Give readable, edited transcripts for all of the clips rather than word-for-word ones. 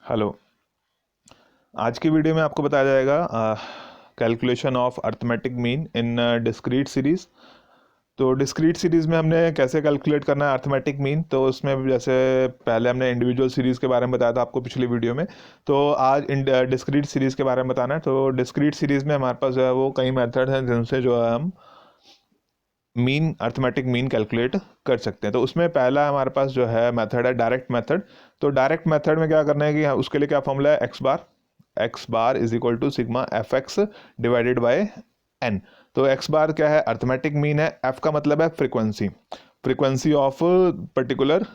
Hello. आज की video में आपको बताया जाएगा calculation of arithmetic mean in discrete series. तो डिस्क्रीट सीरीज में हमने कैसे कैलकुलेट करना है अर्थमेटिक मीन, तो उसमें जैसे पहले हमने इंडिविजुअल सीरीज के बारे में बताया था आपको पिछली वीडियो में, तो आज डिस्क्रीट सीरीज के बारे में बताना है। तो डिस्क्रीट सीरीज में हमारे पास जो है वो कई मेथड हैं जिनसे जो है हम मीन अर्थमेटिक मीन कैलकुलेट कर सकते हैं। तो उसमें पहला हमारे पास जो है मेथड है डायरेक्ट मेथड। तो डायरेक्ट मेथड में क्या करना है कि उसके लिए क्या फॉर्मूला है, X bar is equal to sigma F X divided by N. तो एक्स बार क्या है, अर्थमेटिक मीन है। एफ का मतलब है frequency, frequency of particular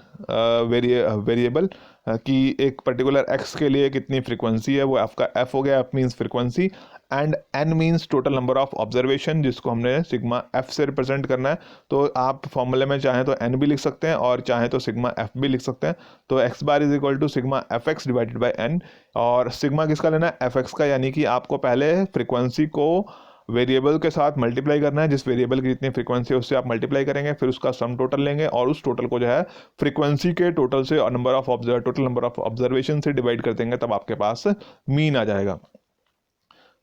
variable कि एक पर्टिकुलर एक्स के लिए कितनी फ्रीक्वेंसी है, वो एफ का एफ हो गया। F means frequency and N means total number of observation, जिसको हमने सिग्मा एफ से रिप्रेजेंट करना है। तो आप फॉर्मूले में चाहें तो एन भी लिख सकते हैं और चाहें तो सिग्मा एफ भी लिख सकते हैं। तो X bar is equal to sigma F X divided by N. और सिग्मा किसका लेना है, एफ एक्स का, यानी कि आपको पहले फ्रीक्वेंसी को वेरिएबल के साथ मल्टीप्लाई करना है। जिस वेरिएबल की जितनी फ्रीक्वेंसी है उससे आप मल्टीप्लाई करेंगे, फिर उसका सम टोटल लेंगे और उस टोटल को जो है फ्रीक्वेंसी के टोटल से और टोटल नंबर ऑफ ऑब्जर्वेशन से डिवाइड कर देंगे, तब आपके पास मीन आ जाएगा।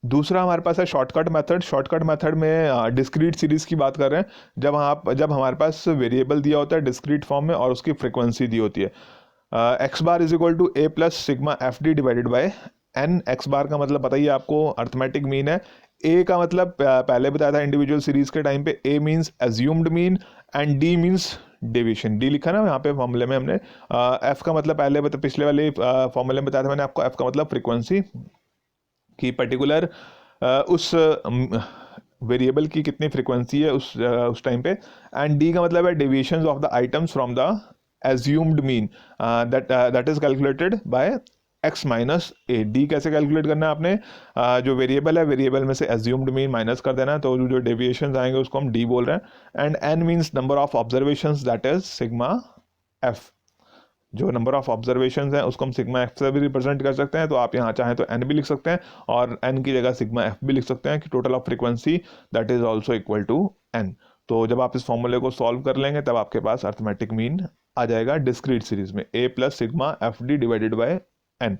दूसरा हमारे पास है शॉर्टकट मेथड। शॉर्टकट मेथड में डिस्क्रीट सीरीज की बात कर रहे हैं। जब हमारे पास वेरिएबल दिया होता है डिस्क्रीट फॉर्म में और उसकी फ्रीक्वेंसी दी होती है। X bar is equal to A plus sigma F D divided by N. X bar का मतलब बताइए आपको, अर्थमेटिक मीन है। ए का मतलब पहले बताया था इंडिविजुअल सीरीज के टाइम पे, A means assumed mean and D means deviation. D लिखा ना यहाँ पे फॉर्मूले में हमने। एफ का मतलब पिछले वाले फॉर्मूले में बताया था मैंने आपको, एफ का मतलब फ्रीक्वेंसी कि पर्टिकुलर उस वेरिएबल की कितनी फ्रीक्वेंसी है उस टाइम पे। एंड डी का मतलब है deviations of the items from the assumed mean that is calculated by x minus A. D कैसे कैलकुलेट करना है आपने, जो वेरिएबल है वेरिएबल में से एज्यूम्ड मीन माइनस कर देना है, तो जो डेविएशंस आएंगे उसको हम डी बोल रहे हैं। And N means number of observations that is sigma F. जो नंबर ऑफ ऑब्जर्वेशन है उसको हम सिग्मा एफ से भी रिप्रेजेंट कर सकते हैं। तो आप यहाँ चाहें तो एन भी लिख सकते हैं और एन की जगह सिग्मा एफ भी लिख सकते हैं कि total of frequency that is also equal to N. तो जब आप इस फॉर्मूले को सॉल्व कर लेंगे तब आपके पास अर्थमेटिक मीन आ जाएगा डिस्क्रीट सीरीज में, A plus sigma F D divided by N.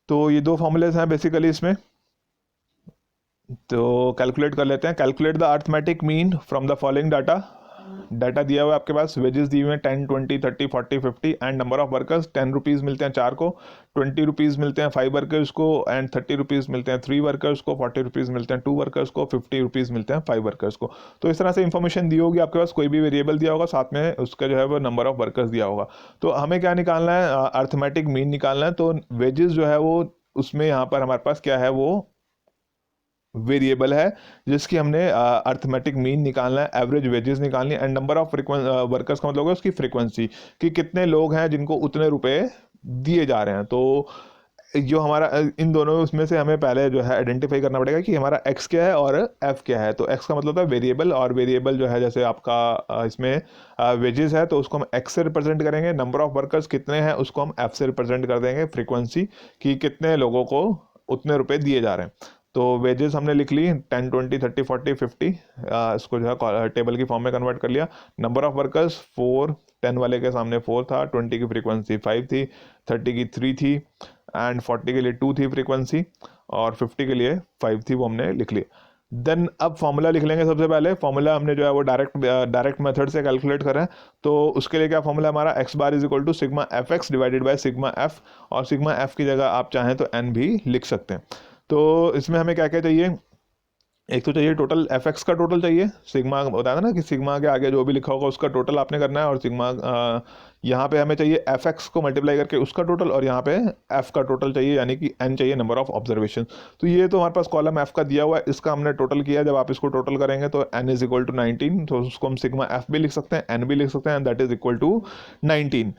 तो ये दो फॉर्मूलेज हैं बेसिकली इसमें। तो कैलकुलेट कर लेते हैं। Calculate the arithmetic mean from the following data. Data दिया हुआ है आपके पास, वेजेस दी हुई हैं 10, 20, 30, 40, 50 and number of workers 10 rupees मिलते हैं 4 को, 20 रुपीज़ मिलते हैं 5 वर्कर्स को एंड 30 रुपीज़ मिलते हैं 3 वर्कर्स को, 40 रुपीज़ मिलते हैं 2 वर्कर्स को, 50 रुपीज़ मिलते हैं 5 वर्कर्स को। तो इस तरह से इन्फॉर्मेशन दी होगी आपके पास, कोई भी वेरिएबल दिया होगा, साथ में उसका जो है वो नंबर ऑफ वर्कर्स दिया होगा। तो हमें क्या निकालना है, अर्थमेटिक मीन निकालना है। तो वेजेस जो है वो उसमें यहाँ पर हमारे पास क्या है, वो वेरिएबल है जिसकी हमने अर्थमेटिक मीन निकालना है, एवरेज वेजेस निकालनी है। एंड नंबर ऑफ वर्कर्स का मतलब होगा उसकी फ्रीक्वेंसी कि कितने लोग हैं जिनको उतने रुपए दिए जा रहे हैं। तो जो हमारा इन दोनों उसमें से हमें पहले जो है आइडेंटिफाई करना पड़ेगा कि हमारा एक्स क्या है और एफ क्या है। तो एक्स का मतलब है वेरिएबल, और वेरिएबल जो है जैसे आपका इसमें वेजेस है तो उसको हम एक्स से रिप्रेजेंट करेंगे। नंबर ऑफ वर्कर्स कितने हैं उसको हम एफ से रिप्रेजेंट कर देंगे, फ्रीक्वेंसी कि कितने लोगों को उतने रुपए दिए जा रहे हैं। तो वेजेस हमने लिख ली 10, 20, 30, 40, 50, इसको जो है टेबल की फॉर्म में कन्वर्ट कर लिया। नंबर ऑफ वर्कर्स 4, 10 वाले के सामने 4 था, 20 की फ्रीक्वेंसी 5 थी, 30 की 3 थी एंड 40 के लिए 2 थी फ्रीक्वेंसी और 50 के लिए 5 थी, वो हमने लिख ली। देन अब फॉर्मूला लिख लेंगे। सबसे पहले फॉर्मूला हमने जो है वो डायरेक्ट मेथड से कैलकुलेट कर रहे हैं। तो उसके लिए क्या फॉर्मूला हमारा, X bar is equal to sigma F X divided by sigma F, और सिग्मा एफ की जगह आप चाहें तो एन भी लिख सकते हैं। तो इसमें हमें क्या क्या चाहिए, एक तो चाहिए टोटल एफ एक्स का टोटल चाहिए। सिग्मा बताया था ना कि सिग्मा के आगे जो भी लिखा होगा उसका टोटल आपने करना है, और सिग्मा यहाँ पे हमें चाहिए एफ एक्स को मल्टीप्लाई करके उसका टोटल, और यहाँ पे एफ का टोटल चाहिए यानी कि एन चाहिए, नंबर ऑफ ऑब्जर्वेशन। तो ये तो हमारे पास कॉलम एफ का दिया हुआ है, इसका हमने टोटल किया। जब आप इसको टोटल करेंगे तो एन इज इक्वल टू 19, तो उसको हम सिग्मा एफ भी लिख सकते हैं, एन भी लिख सकते हैं, and that is equal to 19।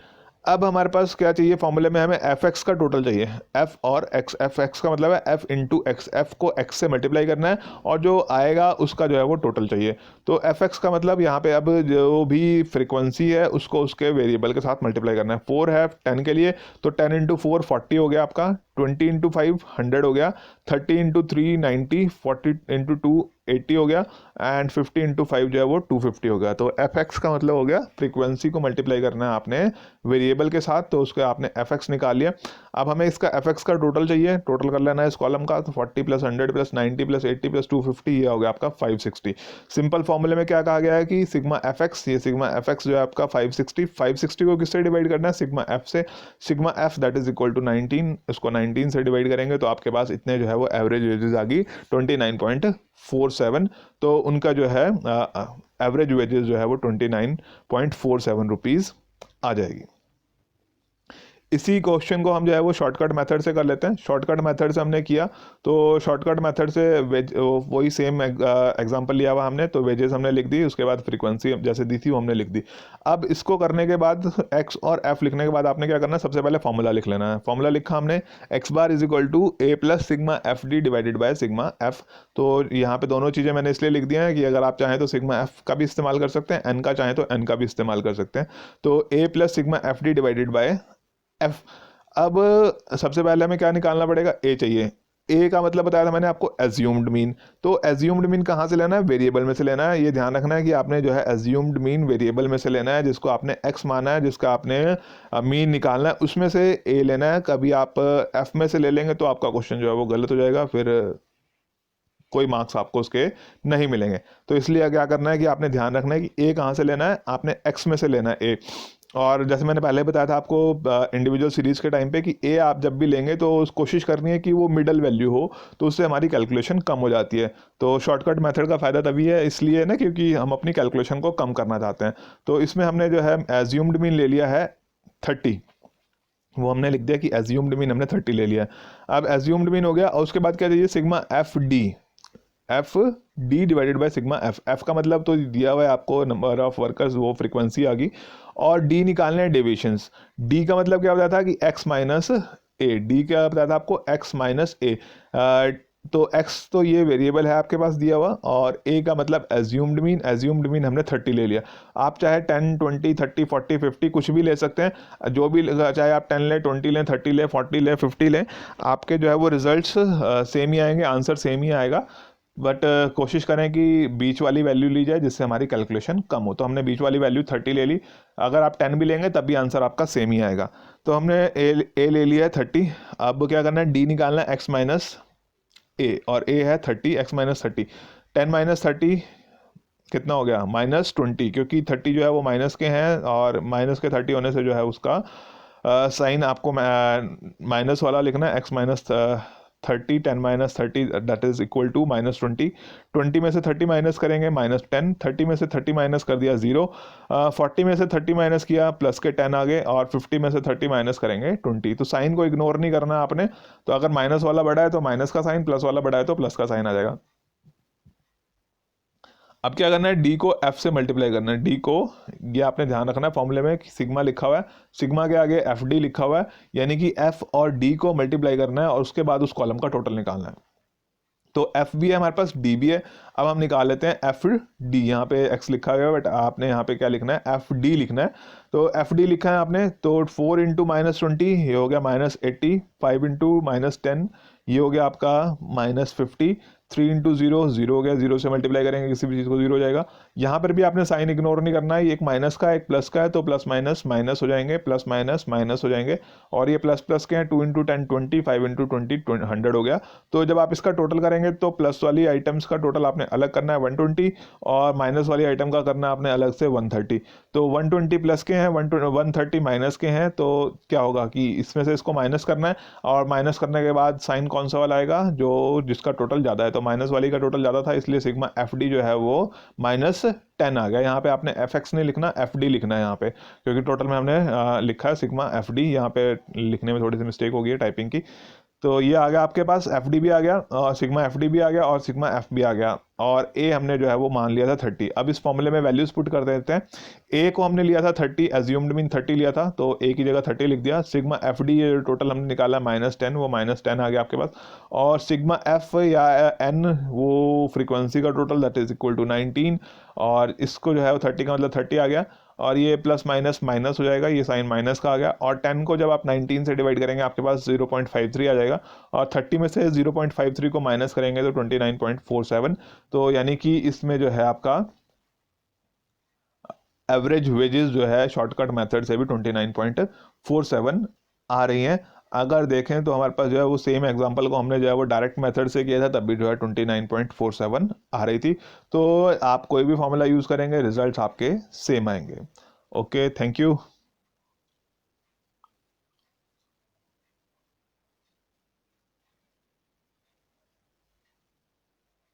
अब हमारे पास क्या चाहिए, फॉर्मूले में हमें एफ एक्स का टोटल चाहिए। एफ और एक्स, एफ एक्स का मतलब है एफ इंटू एक्स, एफ को एक्स से मल्टीप्लाई करना है और जो आएगा उसका जो है वो टोटल चाहिए। तो एफ एक्स का मतलब यहाँ पे अब जो भी फ्रीक्वेंसी है उसको उसके वेरिएबल के साथ मल्टीप्लाई करना है। 4 है 10 के लिए, तो 10 इंटू 4 40 हो गया आपका, 20 इंटू 5 100 हो गया, 30 इंटू 3 90, 40 इंटू 2 80 हो गया, एंड 50 इंटू 5 जो है वो 250 हो गया। तो एफ एक्स का मतलब हो गया फ्रीक्वेंसी को मल्टीप्लाई करना है आपने वेरिएबल के साथ, तो उसके आपने एफ एक्स निकाल लिया। अब हमें इसका एफ एक्स का टोटल चाहिए, टोटल कर लेना है इस कॉलम का। तो 40 प्लस 100 प्लस 90 प्लस 80 प्लस 250, ये हो गया आपका 560। सिंपल फॉर्मूले में क्या कहा गया है कि सिग्मा एफ एक्स, ये सिग्मा एफ एक्स जो है आपका 560 को किससे डिवाइड करना है, सिग्मा एफ से। Sigma F that is equal to 19, इसको 19 से डिवाइड करेंगे तो आपके पास इतने जो है वो एवरेज वेजेस आ गई 29.47। तो उनका जो है एवरेज वेजेस जो है वो 29.47 रुपीज़ आ जाएगी। इसी क्वेश्चन को हम जो है वो शॉर्टकट मेथड से कर लेते हैं। शॉर्टकट मेथड से हमने किया, तो शॉर्टकट मेथड से वही सेम एग्जांपल लिया हुआ हमने, तो वेजेस हमने लिख दी, उसके बाद फ्रीक्वेंसी जैसे दी थी वो हमने लिख दी। अब इसको करने के बाद एक्स और एफ लिखने के बाद आपने क्या करना है, सबसे पहले फॉर्मूला लिख लेना है। फॉर्मूला लिखा हमने, X bar is equal to A plus sigma F D divided by sigma F. तो यहाँ पे दोनों चीज़ें मैंने इसलिए लिख दिया है कि अगर आप चाहें तो सिग्मा एफ का भी इस्तेमाल कर सकते हैं, एन का चाहें तो एन का भी इस्तेमाल कर सकते हैं। तो A plus sigma F D divided by F. अब सबसे पहले हमें क्या निकालना पड़ेगा, ए चाहिए। ए का मतलब बताया था मैंने आपको एज्यूम्ड मीन। तो एज्यूम्ड मीन कहाँ से लेना है, वेरिएबल में से लेना है। ये ध्यान रखना है कि आपने जो है एज्यूम्ड मीन वेरिएबल में से लेना है, जिसको आपने एक्स माना है, जिसका आपने मीन निकालना है, उसमें से ए लेना है। कभी आप एफ में से ले लेंगे तो आपका क्वेश्चन जो है वो गलत हो जाएगा, फिर कोई मार्क्स आपको उसके नहीं मिलेंगे। तो इसलिए क्या करना है कि आपने ध्यान रखना है कि ए कहाँ से लेना है, आपने एक्स में से लेना है ए। और जैसे मैंने पहले बताया था आपको इंडिविजुअल सीरीज़ के टाइम पे कि ए आप जब भी लेंगे तो कोशिश करनी है कि वो मिडल वैल्यू हो, तो उससे हमारी कैलकुलेशन कम हो जाती है। तो शॉर्टकट मेथड का फ़ायदा तभी है इसलिए ना, क्योंकि हम अपनी कैलकुलेशन को कम करना चाहते हैं। तो इसमें हमने जो है एज्यूम्ड मीन ले लिया है 30, वो हमने लिख दिया कि एज्यूम्ड मीन हमने 30 ले लिया। अब एज्यूम्ड मीन हो गया, और उसके बाद क्या चाहिए, sigma F D, F D divided by sigma F. F का मतलब तो दिया हुआ है आपको नंबर ऑफ वर्कर्स, वो फ्रीक्वेंसी आ गई, और डी निकालने हैं डेविएशंस। डी का मतलब क्या बताया था कि एक्स माइनस ए, डी क्या बताया था आपको, एक्स माइनस ए। तो एक्स तो ये वेरिएबल है आपके पास दिया हुआ, और ए का मतलब एज्यूम्ड मीन। एज्यूम्ड मीन हमने 30 ले लिया। आप चाहे 10, 20, 30, 40, 50 कुछ भी ले सकते हैं, जो भी, चाहे आप 10 लें, 20 लें, 30 लें, 40 लें, 50 लें, आपके जो है वो रिजल्ट्स सेम ही आएंगे, आंसर सेम ही आएगा। बट कोशिश करें कि बीच वाली वैल्यू ली जाए जिससे हमारी कैलकुलेशन कम हो। तो हमने बीच वाली वैल्यू 30 ले ली, अगर आप 10 भी लेंगे तब भी आंसर आपका सेम ही आएगा। तो हमने ए ले लिया है 30। अब क्या करना है, डी निकालना है एक्स माइनस ए, और ए है 30, एक्स माइनस 30। 10 माइनस 30 कितना हो गया, -20, क्योंकि 30 जो है वो माइनस के हैं, और माइनस के 30 होने से जो है उसका साइन आपको माइनस वाला लिखना है, X minus 30, 10 minus 30 that is equal to -20। 20 में से 30 माइनस करेंगे -10, 30 में से 30 माइनस कर दिया 0, 40 में से 30 माइनस किया प्लस के 10 आ गए, और 50 में से 30 माइनस करेंगे 20। तो साइन को इग्नोर नहीं करना आपने, तो अगर माइनस वाला बड़ा है तो माइनस का साइन, प्लस वाला बड़ा है तो प्लस का साइन आ जाएगा। अब क्या करना है, डी को एफ से मल्टीप्लाई करना है। डी को, ये आपने ध्यान रखना है, फॉर्मूले में सिग्मा लिखा हुआ है, सिग्मा के आगे एफ डी लिखा हुआ है, यानी कि एफ और डी को मल्टीप्लाई करना है, और उसके बाद उस कॉलम का टोटल निकालना है। तो एफ भी है हमारे पास, डी भी है। अब हम निकाल लेते हैं एफ डी। यहाँ पे एक्स लिखा गया है, बट आपने यहाँ पे क्या लिखना है, एफ डी लिखना है। तो एफ डी लिखा है आपने, तो 4 इंटू -20 ये हो गया -80, 5 इंटू -10 ये हो गया आपका -50, 3 इंटू 0 0 हो गया, 0 से मल्टीप्लाई करेंगे किसी भी चीज़ को 0 हो जाएगा। यहाँ पर भी आपने साइन इग्नोर नहीं करना है, एक माइनस का एक प्लस का है, तो प्लस माइनस माइनस हो जाएंगे, प्लस माइनस माइनस हो जाएंगे, और ये प्लस प्लस के हैं, 2 इंटू 10 20, 5 इंटू 20 100 हो गया। तो जब आप इसका टोटल करेंगे तो प्लस वाली आइटम्स का टोटल आपने अलग करना है 120, और माइनस वाली आइटम का करना है आपने अलग से 130। तो 120 प्लस के हैं, 130 माइनस के हैं, तो क्या होगा कि इसमें से इसको माइनस करना है, और माइनस करने के बाद साइन कौन सा वाला आएगा, जो जिसका टोटल ज़्यादा है। तो माइनस वाली का टोटल ज़्यादा था, इसलिए सिग्मा एफ डी जो है वो -10 आ गया। यहाँ पे आपने एफ एक्स नहीं लिखना, एफ डी लिखना है यहाँ पे, क्योंकि टोटल में हमने लिखा है सिग्मा एफ डी, यहाँ पे लिखने में थोड़ी सी मिस्टेक हो गई है टाइपिंग की। तो ये आ गया आपके पास, एफ डी भी आ गया, और सिग्मा एफ डी भी आ गया, और सिग्मा एफ भी आ गया, और ए हमने जो है वो मान लिया था 30। अब इस फॉर्मूले में वैल्यूज पुट कर देते हैं। ए को हमने लिया था 30, एज्यूम्ड मीन 30 लिया था, तो ए की जगह 30 लिख दिया। सिग्मा एफ डी ये टोटल हमने निकाला -10, वो -10 आ गया आपके पास, और सिग्मा एफ या एन वो फ्रीक्वेंसी का total that is equal to 19, और इसको जो है वो 30 का मतलब 30 आ गया, और ये प्लस माइनस माइनस हो जाएगा, ये साइन माइनस का आ गया। और 10 को जब आप 19 से डिवाइड करेंगे आपके पास 0.53 आ जाएगा, और 30 में से 0.53 को माइनस करेंगे तो 29.47। तो यानी कि इसमें जो है आपका एवरेज वेजेस जो है शॉर्टकट मेथड से भी 29.47 आ रही हैं। अगर देखें तो हमारे पास जो है वो सेम एग्जांपल को हमने जो है वो डायरेक्ट मेथड से किया था, तब भी जो है 29.47 आ रही थी। तो आप कोई भी फॉर्मूला यूज़ करेंगे रिजल्ट्स आपके सेम आएंगे। Okay, thank you.